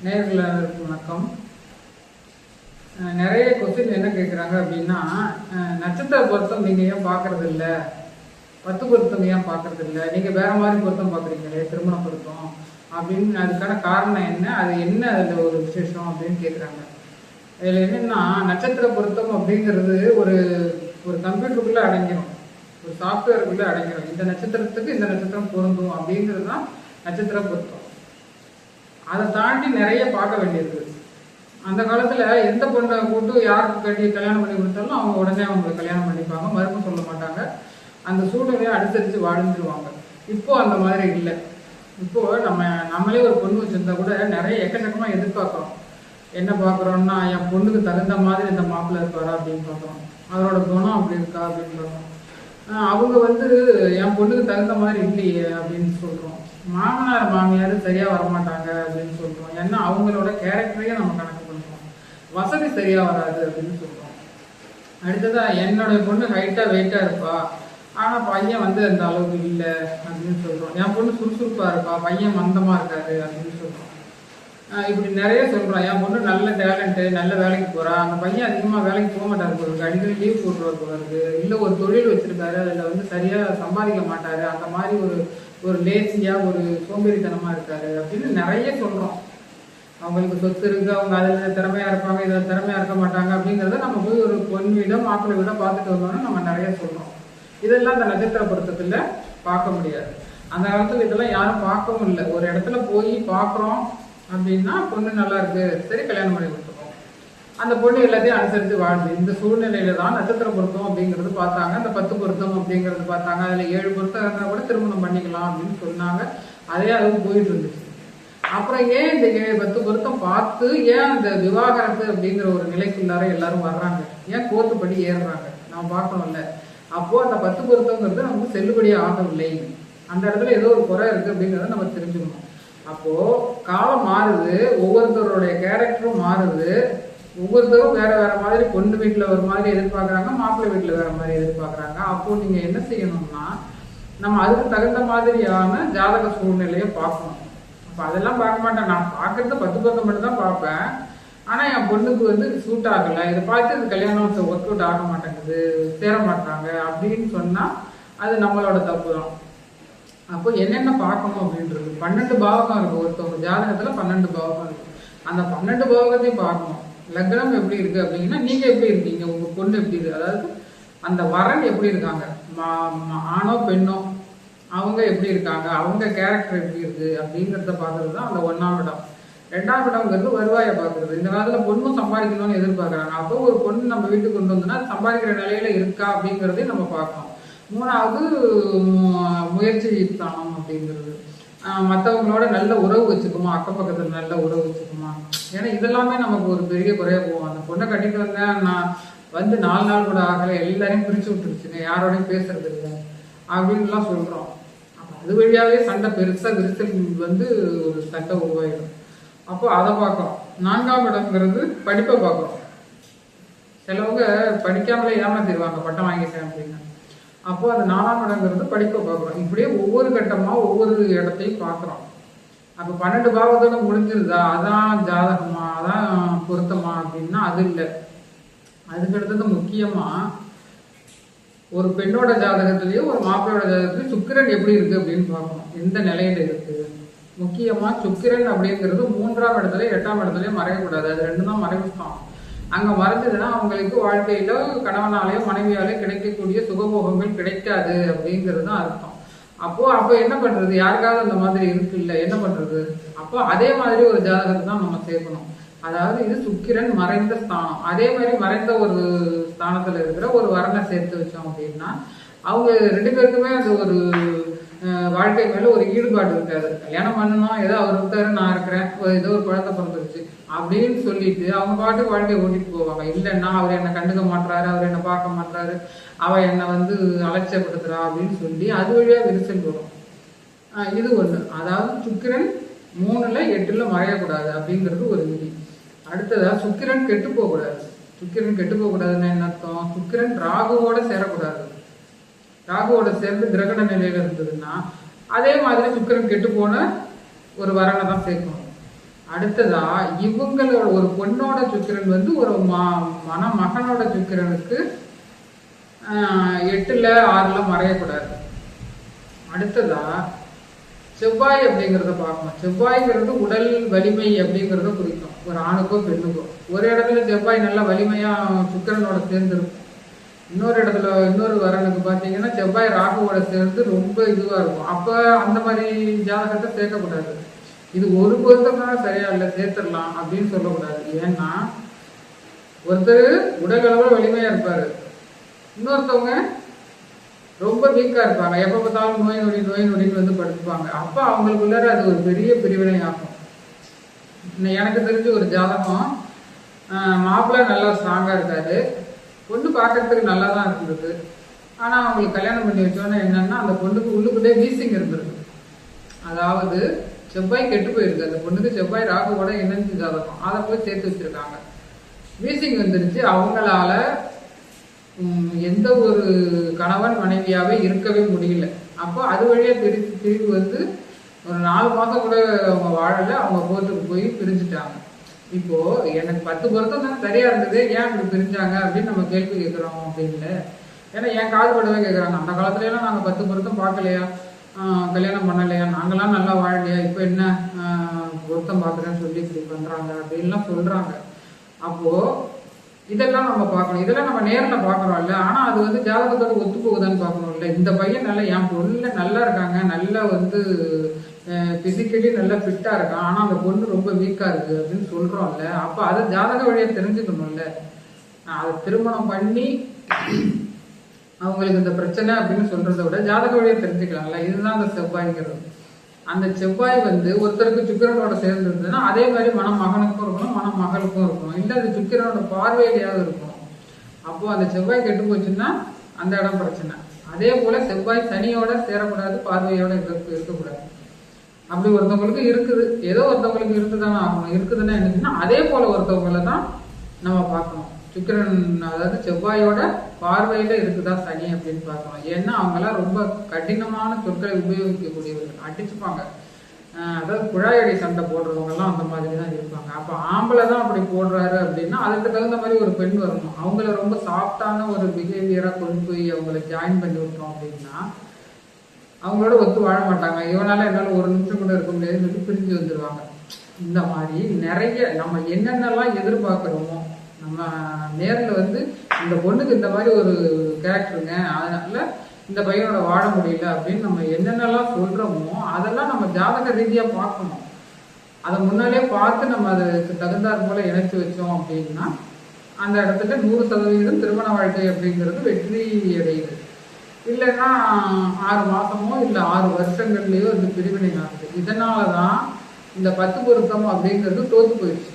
நேயர்களுக்கு வணக்கம். நிறைய கொஸ்டின் என்ன கேட்குறாங்க அப்படின்னா, நட்சத்திர பொருத்தம் நீங்கள் ஏன் பார்க்கறது இல்லை, 10 பொருத்தம் ஏன் பார்க்கறது இல்லை, நீங்கள் வேற மாதிரி பொருத்தம் பார்க்குறீங்களே திருமண பொருத்தம் அப்படின்னு, அதுக்கான காரணம் என்ன, அது என்ன அதில் ஒரு விசேஷம் அப்படின்னு கேட்குறாங்க. இதில் என்னென்னா, நட்சத்திர பொருத்தம் அப்படிங்கிறது ஒரு ஒரு கம்ப்யூட்டருக்குள்ளே அடங்கிடும், ஒரு சாஃப்ட்வேருக்குள்ளே அடங்கிடும். இந்த நட்சத்திரத்துக்கு இந்த நட்சத்திரம் பொருந்தும் அப்படிங்கிறது தான் நட்சத்திர பொருத்தம். அதை தாண்டி நிறைய பார்க்க வேண்டியது. அந்த காலத்தில் எந்த பொண்ணை போட்டு யாருக்கு கட்டி கல்யாணம் பண்ணி கொடுத்தாலும் அவங்க உடனே அவங்களை கல்யாணம் பண்ணிப்பாங்க, மறுப்பு சொல்ல மாட்டாங்க, அந்த சூழ்நிலையை அனுசரித்து வாழ்ந்துருவாங்க. இப்போ அந்த மாதிரி இல்லை. இப்போ நம்மளே ஒரு பொண்ணு வச்சுருந்தா கூட நிறைய எக்கச்சக்கமாக எதிர்பார்க்குறோம். என்ன பார்க்குறோன்னா, என் பொண்ணுக்கு தகுந்த மாதிரி இந்த மாப்பிள்ளை இருப்பாரா அப்படின்னு பார்க்குறோம், அவரோட குணம் அப்படி இருக்கா அப்படின்னு பார்க்குறோம். அவங்க என் பொண்ணுக்கு தகுந்த மாதிரி இல்லையே அப்படின்னு சொல்கிறோம். மாமனார் மாமியார் சரியாக வரமாட்டாங்க அப்படின்னு சொல்கிறோம். ஏன்னா அவங்களோட கேரக்டரையும் நம்ம கணக்கு பண்ணுறோம். வசதி சரியாக வராது அப்படின்னு சொல்கிறோம். அடுத்ததாக என்னோட பொண்ணு ஹைட்டாக வெயிட்டாக இருப்பா, ஆனால் பையன் அந்த அளவுக்கு இல்லை அப்படின்னு சொல்கிறோம். என் பொண்ணு சுறுசுறுப்பாக இருப்பா, பையன் மந்தமாக இருக்காரு அப்படின்னு சொல்கிறோம். இப்படி நிறைய சொல்கிறோம். என் பொண்ணு நல்ல டேலண்ட்டு, நல்ல வேலைக்கு போகிறா, அந்த பையன் அதிகமாக வேலைக்கு போக மாட்டார் போல இருக்கு, அடிக்கடி லீவ் போட்டுருவார் போல இருக்கு, இல்லை ஒரு தொழில் வச்சுருக்காரு அதில் சரியாக சம்பாதிக்க மாட்டார், அந்த மாதிரி ஒரு லேசியாக ஒரு சோம்பேறித்தனமாக இருக்காரு அப்படின்னு நிறைய சொல்கிறோம். அவங்களுக்கு சொத்து இருக்குது, அவங்க அதில் திறமையாக இருப்பாங்க, இதில் திறமையாக இருக்க மாட்டாங்க அப்படிங்கிறத நம்ம போய் ஒரு பொன் வீடோ மாப்பிள்ளை வீடோ பார்த்துட்டு வந்தோம்னா நம்ம நிறைய சொல்கிறோம். இதெல்லாம் அந்த நட்சத்திர பொருத்தத்தில் பார்க்க முடியாது. அந்த காலத்தில் இதெல்லாம் யாரும் பார்க்கவும் இல்லை. ஒரு இடத்துல போய் பார்க்குறோம் அப்படின்னா, பொண்ணு நல்லா இருக்கு, சரி கல்யாணம் பண்ணி கொடுத்துருக்கோம், அந்த பொண்ணு எல்லாத்தையும் அனுசரித்து வாழ்ந்து. இந்த சூழ்நிலையில தான் நட்சத்திர பொருத்தம் அப்படிங்கிறது பார்த்தாங்க, அந்த 10 பொருத்தம் அப்படிங்கிறது பார்த்தாங்க. அதில் 7 பொருத்தம் இருந்தால் கூட திருமணம் பண்ணிக்கலாம் அப்படின்னு சொன்னாங்க. அதே அளவுக்கு போயிட்டு இருந்துச்சு. அப்புறம் ஏன் இந்த 10 பொருத்தம் பார்த்து ஏன் அந்த விவாகரத்து அப்படிங்கிற ஒரு நிலைக்குள்ளார எல்லாரும் வர்றாங்க, ஏன் கோர்ட்டுப்படி ஏறுறாங்க, நான் பார்க்கணும்ல. அப்போது அந்த 10 பொருத்தங்கிறது நமக்கு செல்லுபடியாக ஆகவில்லை, அந்த இடத்துல ஏதோ ஒரு குறை இருக்குது அப்படிங்கிறத நம்ம தெரிஞ்சுக்கணும். அப்போது காலம் மாறுது, ஒவ்வொருத்தருடைய கேரக்டரும் மாறுது, ஒவ்வொருத்தரும் வேற வேற மாதிரி பொண்ணு வீட்டில் ஒரு மாதிரி எதிர்பார்க்குறாங்க, மாப்பிள்ளை வீட்டில் வேற மாதிரி எதிர்பார்க்குறாங்க. அப்போ நீங்கள் என்ன செய்யணும்னா, நம்ம அதுக்கு தகுந்த மாதிரியான ஜாதக சூழ்நிலையை பார்க்கணும். அப்போ அதெல்லாம் பார்க்க மாட்டேன், நான் பார்க்கறது 10 பொருத்தம் மட்டும் தான் பார்ப்பேன். ஆனால் என் பொண்ணுக்கு சூட் ஆகலை, இதை பார்த்து இது கல்யாணம் ஒர்க் அவுட் ஆக மாட்டேங்குது, சேர மாட்டாங்க அப்படின்னு சொன்னால் அது நம்மளோட தப்பு தான். அப்போ என்னென்ன பார்க்கணும் அப்படின்றது 12 பாவகம் இருக்குது. ஒருத்தவங்க ஜாதகத்தில் 12 பாவகம் இருக்குது. அந்த 12 பாவகத்தையும் பார்க்கணும். லக்னம் எப்படி இருக்குது அப்படின்னா, நீங்கள் எப்படி இருக்கீங்க, உங்கள் பொண்ணு எப்படி இருக்குது, அதாவது அந்த வரன் எப்படி இருக்காங்க, ஆணோ பெண்ணோ அவங்க எப்படி இருக்காங்க, அவங்க கேரக்டர் எப்படி இருக்குது அப்படிங்கிறத பார்க்குறது தான் அந்த 1ஆம் இடம். 2ஆம் இடம்ங்கிறது வருவாயை பார்க்குறது. இந்த காலத்தில் பொண்ணும் சம்பாதிக்கணும்னு எதிர்பார்க்குறாங்க. அப்போ ஒரு பொண்ணு நம்ம வீட்டுக்கு கொண்டு வந்தோம்னா சம்பாதிக்கிற நிலையில் இருக்கா அப்படிங்கிறதையும் நம்ம பார்க்கணும். 3ஆவது முயற்சி ஸ்தானம் அப்படிங்கிறது, மற்றவங்களோட நல்ல உறவு வச்சுக்குமா, அக்கம் பக்கத்தில் நல்ல உறவு வச்சுக்குமா. ஏன்னா இதெல்லாமே நமக்கு ஒரு பெரிய குறையாக போகும். அந்த பொண்ணை கட்டிட்டு வந்தேன், நான் 4 நாள் கூட ஆகலை, எல்லாரையும் பிரித்து விட்டுருச்சுங்க, யாரோடையும் பேசுறது இல்லை அப்படின்லாம் சொல்கிறோம். அப்போ அது வழியாகவே சண்டை பெருசாக விரிசல் ஒரு சண்டை உருவாயிடும். அப்போ அதை பார்க்குறோம். 4ஆம் இடம்ங்கிறது படிப்பை பார்க்குறோம். சிலவங்க படிக்காமலே ஏமாத்திடுவாங்க பட்டம் வாங்கிட்டேன் அப்படின்னு. அப்போ அந்த 4ஆம் இடங்கிறது படிப்பை பார்க்குறோம். இப்படியே ஒவ்வொரு கட்டமாக ஒவ்வொரு இடத்தையும் பார்க்குறோம். அப்போ 12 பாவத்தோட முடிஞ்சிருதா, அதான் ஜாதகமா, அதான் பொருத்தமா அப்படின்னா அது இல்லை. அதுக்கடுத்தது முக்கியமாக ஒரு பெண்ணோட ஜாதகத்திலேயும் ஒரு மாப்பிள்ளையோட ஜாதகத்துலேயும் சுக்கிரன் எப்படி இருக்குது அப்படின்னு பார்க்கணும், எந்த நிலையில இருக்குது. முக்கியமாக சுக்கிரன் அப்படிங்கிறது 3ஆம் இடத்துல 8ஆம் இடத்துலையும் மறையக்கூடாது. அது 2 தான் மறைவுஸ்தான். அங்கே மறைஞ்சதுன்னா அவங்களுக்கு வாழ்க்கையில கணவனாலேயோ மனைவியாலேயோ கிடைக்கக்கூடிய சுகபோகங்கள் கிடைக்காது அப்படிங்கிறது தான் அர்த்தம். அப்போ என்ன பண்றது, யாருக்காவது அந்த மாதிரி இருக்குல்ல, என்ன பண்றது. அப்போ அதே மாதிரி ஒரு ஜாதகத்தை தான் நம்ம சேர்க்கணும். அதாவது இது சுக்கிரன் மறைந்த ஸ்தானம். அதே மாதிரி மறைந்த ஒரு ஸ்தானத்துல இருக்கிற ஒரு வரனை சேர்த்து வச்சோம் அப்படின்னா அவங்க 2 பேருக்குமே அது ஒரு வாழ்க்கை மேல ஒரு ஈடுபாடு இருக்காது. கல்யாணம் பண்ணணும், ஏதோ அவர் இருக்காரு, நான் இருக்கிறேன், ஏதோ ஒரு குழந்தை பிறந்துருச்சு அப்படின்னு சொல்லிட்டு அவங்க பாட்டுக்கு வாழ்க்கையை ஓட்டிட்டு போவாங்க. இல்லைன்னா அவர் என்னை கண்டுக்க மாட்டாரு, அவர் என்னை பார்க்க மாட்டாரு, அவ என்னை அலட்சியப்படுத்துறா அப்படின்னு சொல்லி அது வழியா விரிசல் வரும். இது ஒண்ணு. அதாவது சுக்கிரன் 3ல் 8ல் மறையக்கூடாது அப்படிங்கிறது ஒரு விதி. அடுத்ததா சுக்கிரன் கெட்டு போகக்கூடாது. சுக்கிரன் கெட்டு போகக்கூடாதுன்னா என்ன அர்த்தம், சுக்கிரன் ராகுவோட சேரக்கூடாது. ராகுவோட சேர்ந்து கிரகண நிலையில இருந்ததுன்னா அதே மாதிரி சுக்கிரன் கெட்டு போன ஒரு வரனை தான் சேர்க்கணும். அடுத்ததா இவங்களோட ஒரு பொண்ணோட சுக்கிரன் வந்து ஒரு மணமகனோட சுக்கிரனுக்கு 8ல் 6ல் மறையக்கூடாது. அடுத்ததா செவ்வாய் அப்படிங்கிறத பார்க்கணும். செவ்வாய்ங்கிறது உடல் வலிமை அப்படிங்கிறத குறிக்கும், ஒரு ஆணுக்கோ பெண்ணுக்கோ. ஒரு இடத்துல செவ்வாய் நல்ல வலிமையா சுக்கிரனோட சேர்ந்து இருக்கும். இன்னொரு இடத்துல இன்னொரு வரனுக்கு பார்த்தீங்கன்னா செவ்வாய் ராகுவோட சேர்ந்து ரொம்ப இதுவா இருக்கும். அப்ப அந்த மாதிரி ஜாதகத்தை சேர்க்கக்கூடாது. இது ஒரு பொருத்தம்னா சரியா இல்லை, சேர்த்துடலாம் அப்படின்னு சொல்லக்கூடாது. ஏன்னா ஒருத்தர் உடல் அளவில் வலிமையா இருப்பாரு, இன்னொருத்தவங்க ரொம்ப வீக்கா இருப்பாங்க, எப்ப பார்த்தாலும் நோய் நொடின்னு வந்து படுத்துப்பாங்க. அப்ப அவங்களுக்குள்ளார அது ஒரு பெரிய பிரிவினை ஆகும். எனக்கு தெரிஞ்ச ஒரு ஜாதகம், மாப்பிள்ளை நல்லா ஸ்ட்ராங்கா இருக்காரு, பொண்ணு பார்க்கறதுக்கு நல்லா தான் இருந்தது. ஆனா அவங்களுக்கு கல்யாணம் பண்ணி வச்சோன்னா என்னன்னா அந்த பொண்ணுக்கு உள்ளுக்குள்ளே வீசிங் இருந்திருக்கு. அதாவது செவ்வாய் கெட்டு போயிருக்கு, அந்த பொண்ணுக்கு செவ்வாய் ராகுவோட இணைஞ்சு ஜாதகம், அதை போய் சேர்த்து வச்சிருக்காங்க. வீசிங் வந்துருச்சு. அவங்களால எந்த ஒரு கணவன் மனைவியாவே இருக்கவே முடியல. அப்போ அது வழியா பிரிவு வந்து ஒரு 4 மாதம் கூட அவங்க வாழல, அவங்க கோர்ட்டுக்கு போய் பிரிஞ்சுட்டாங்க. இப்போ எனக்கு 10 பொருத்தம் தான் சரியா இருந்தது, ஏன் இப்படி பிரிஞ்சாங்க அப்படின்னு நம்ம கேள்வி கேட்கிறோம் அப்படின்னு. ஏன்னா என் காது படவே கேட்குறாங்க, அந்த காலத்துல எல்லாம் நாங்கள் 10 பொருத்தம் பார்க்கலையா, கல்யாணம் பண்ணலையா, நாங்களாம் நல்லா வாழலையா, இப்போ என்ன பொருத்தம் பார்க்குறேன்னு சொல்லி இப்படி பண்றாங்க அப்படின்லாம் சொல்றாங்க. அப்போ இதெல்லாம் நம்ம பார்க்கணும். இதெல்லாம் நம்ம நேரில் பார்க்குறோம்ல, ஆனால் அது வந்து ஜாதகத்தோட ஒத்து போகுதான்னு பார்க்கணும்ல. இந்த பையன் நல்லா என் பொண்ணு நல்லா இருக்காங்க, நல்லா வந்து பிசிக்கலி நல்லா ஃபிட்டாக இருக்கான், ஆனால் அந்த பொண்ணு ரொம்ப வீக்காக இருக்குது அப்படின்னு சொல்கிறோம்ல. அப்போ அதை ஜாதக வழியாக தெரிஞ்சுக்கணும்ல. அதை திருமணம் பண்ணி அவங்களுக்கு இந்த பிரச்சனை அப்படின்னு சொல்கிறத விட ஜாதக வழியாக தெரிஞ்சுக்கலாம்ல. இதுதான் அந்த செவ்வாய்ங்கிறது. அந்த செவ்வாய் வந்து ஒருத்தருக்கு சுக்கிரனோட சேர்ந்து இருந்ததுன்னா அதே மாதிரி மணமகனுக்கும் இருக்கணும், மணமகளுக்கும் இருக்கணும். இல்லை அது சுக்கிரனோட பார்வையிலேயாவது இருக்கணும். அப்போ அந்த செவ்வாய் கெட்டு போச்சுன்னா அந்த இடம் பிரச்சனை. அதே போல செவ்வாய் சனியோட சேரக்கூடாது, பார்வையோட இருக்கக்கூடாது. அப்படி ஒருத்தவங்களுக்கு இருக்குது, ஏதோ ஒருத்தவங்களுக்கு இருந்துதானே ஆகணும். இருக்குதுன்னா என்னச்சுன்னா அதே போல ஒருத்தவங்களை தான் நம்ம பார்க்கணும். சுக்கிரன் அதாவது செவ்வாயோட பார்வையில இருக்குதா சனி அப்படின்னு பார்க்கணும். ஏன்னா அவங்கெல்லாம் ரொம்ப கடினமான சொற்களை உபயோகிக்கக்கூடியவர்கள், அடிச்சுப்பாங்க. அதாவது குழாயடி சண்டை போடுறவங்க எல்லாம் அந்த மாதிரி தான் இருப்பாங்க. அப்ப ஆம்பளை தான் அப்படி போடுறாரு அப்படின்னா அதுக்கு தகுந்த மாதிரி ஒரு பெண் வரணும். அவங்கள ரொம்ப சாஃப்டான ஒரு பிஹேவியரா கொண்டு போய் அவங்கள ஜாயின் பண்ணி விட்டோம் அப்படின்னா அவங்களோட ஒத்து வாழ மாட்டாங்க. இவனால என்னால ஒரு நிமிஷம் கூட இருக்க முடியாதுன்னு சொல்லி பிரிஞ்சு வந்துடுவாங்க. இந்த மாதிரி நிறைய நம்ம என்னென்னலாம் எதிர்பார்க்கிறோமோ, நம்ம நேரில் வந்து இந்த பொண்ணுக்கு இந்த மாதிரி ஒரு கேரக்டருங்க, அதனால இந்த பையனோட வாழ முடியல அப்படின்னு நம்ம என்னென்னலாம் சொல்றோமோ அதெல்லாம் நம்ம ஜாதக ரீதியா பார்க்கணும். அதை முன்னாலே பார்த்து நம்ம அதுக்கு தகுந்தாற் போல இணைச்சு வச்சோம் அப்படின்னா அந்த இடத்துல 100% திருமண வாழ்க்கை அப்படிங்கிறது வெற்றி அடையுது. இல்லைன்னா 6 மாசமோ இல்லை 6 வருஷங்கள்லயோ இந்த பிரிவினை ஆகுது. இதனாலதான் இந்த 10 பொருத்தம் அப்படிங்கிறது தோத்து போயிடுச்சு.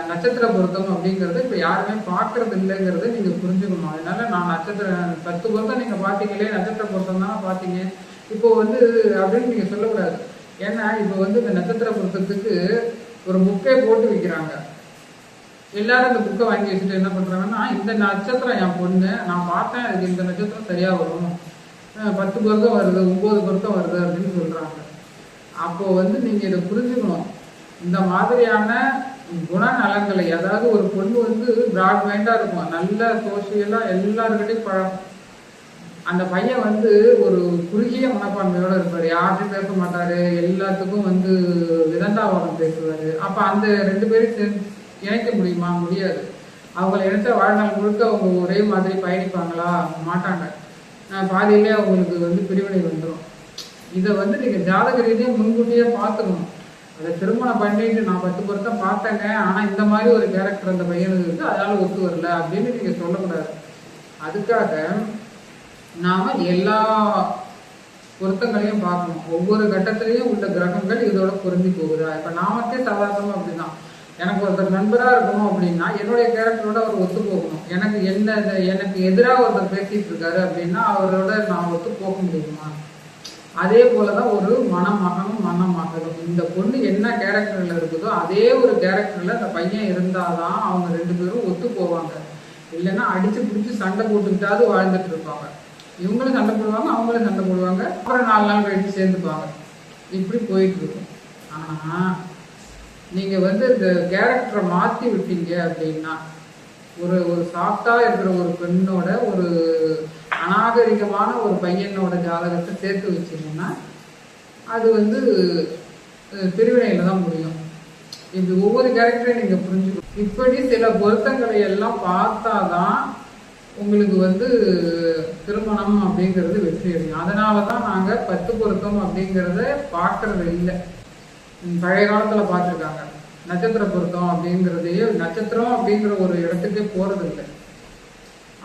நட்சத்திர பொருத்தம் அப்படிங்கறது இப்ப யாருமே பாக்குறது இல்லைங்கிறத நீங்க புரிஞ்சுக்கணும். அதனால நான் நட்சத்திர 10 பொருத்தம் நீங்க பாத்தீங்களே, நட்சத்திர பொருத்தம் தானே பாத்தீங்க இப்போ வந்து அப்படின்னு நீங்க சொல்லக்கூடாது. ஏன்னா இப்ப வந்து இந்த நட்சத்திர பொருத்தத்துக்கு ஒரு புக்கே போட்டு வைக்கிறாங்க. எல்லாரும் இந்த புக்கை வாங்கி வச்சுட்டு என்ன பண்றாங்கன்னா, இந்த நட்சத்திரம் என் பொண்ணு நான் பார்த்தேன், அதுக்கு இந்த நட்சத்திரம் சரியா வரும், 10 பொருத்தம் வருது, 9 பொருத்தம் வருது அப்படின்னு சொல்றாங்க. அப்போ வந்து நீங்க இதை புரிஞ்சுக்கணும். இந்த மாதிரியான குணநலங்களை, அதாவது ஒரு பொண்ணு வந்து பிராட் மைண்டா இருக்கும், நல்ல சோசியலா எல்லாருக்கிட்டையும் பழகும். அந்த பையன் வந்து ஒரு குறுகிய மனப்பான்மையோட இருப்பாரு, யார்கிட்டையும் பேச மாட்டாரு, எல்லாத்துக்கும் வந்து விதண்டாவாதம் பேசுவாரு. அப்ப அந்த 2 பேரும் இணைக்க முடியுமா? முடியாது. அவங்களை இணைச்சா வாழ்நாள் முழுக்க அவங்க ஒரே மாதிரி பயணிப்பாங்களா? மாட்டாங்க. பாதியிலே அவங்களுக்கு வந்து பிரிவினை வந்துடும். இதை வந்து நீங்க ஜாதக ரீதியாக முன்கூட்டியே பார்த்துக்கணும். அதை திருமணம் பண்ணிட்டு நான் 10 பொருத்தம் பார்த்தேங்க, ஆனா இந்த மாதிரி ஒரு கேரக்டர் அந்த பையனுக்கு இருக்கு, அதனால ஒத்து வரல அப்படின்னு நீங்க சொல்லக்கூடாது. அதுக்காக நாம எல்லா பொருத்தங்களையும் பார்க்கணும். ஒவ்வொரு கட்டத்திலையும் உள்ள கிரகங்கள் இதோட பொருந்தி போகுதா? இப்ப நாமக்கே சாதாரணமா அப்படிதான். எனக்கு ஒருத்தர் நண்பரா இருக்கணும் அப்படின்னா என்னுடைய கேரக்டரோட அவர் ஒத்து போகணும். எனக்கு எதிராக ஒருத்தர் பேசிட்டு இருக்காரு அப்படின்னா அவரோட நான் ஒத்து போக முடியுமா? அதே போலதான் ஒரு மணமகனும் மணமகளும். இந்த பொண்ணு என்ன கேரக்டர்ல இருக்குதோ அதே ஒரு கேரக்டர்ல அந்த பையன் இருந்தாதான் அவங்க 2 பேரும் ஒத்து போவாங்க. இல்லைன்னா அடிச்சு பிடிச்சு சண்டை போட்டுக்கிட்டாவது வாழ்ந்துட்டு இருப்பாங்க. இவங்களும் சண்டை போடுவாங்க, அவங்களும் சண்டை போடுவாங்க, அப்புறம் 4 நாள் கழிச்சு சேர்ந்துப்பாங்க. இப்படி போயிட்டு இருக்கும். ஆனா நீங்க வந்து இந்த கேரக்டரை மாத்தி விட்டீங்க அப்படின்னா, ஒரு ஒரு சாஃப்டா இருக்கிற ஒரு பெண்ணோட ஒரு அநாகரிகமான ஒரு பையனோட ஜாதகத்தை சேர்த்து வச்சீங்கன்னா அது வந்து பிரிவினையில தான் முடியும். இது ஒவ்வொரு கேரக்டரையும் நீங்க புரிஞ்சுக்கணும். இப்படி சில பொருத்தங்களை எல்லாம் பார்த்தாதான் உங்களுக்கு வந்து திருமணம் அப்படிங்கிறது வெற்றி அடையும். அதனாலதான் நாங்க 10 பொருத்தம் அப்படிங்கிறத பார்க்கறது இல்லை. பழைய காலத்துல பார்த்துருக்காங்க. நட்சத்திர பொருத்தம் அப்படிங்கிறதையே நட்சத்திரம் அப்படிங்கிற ஒரு இடத்துக்கே போறது இல்லை.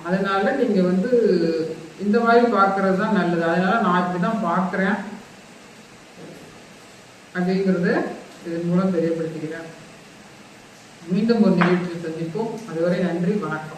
அதனால நீங்க வந்து இந்த மாதிரி பார்க்கறது தான் நல்லது. அதனால நான் இப்படிதான் பார்க்கிறேன் அப்படிங்கிறத இதன் மூலம் தெரியப்படுத்துகிறேன். மீண்டும் ஒரு நிகழ்ச்சியில் சந்திப்போம். அதுவரை நன்றி, வணக்கம்.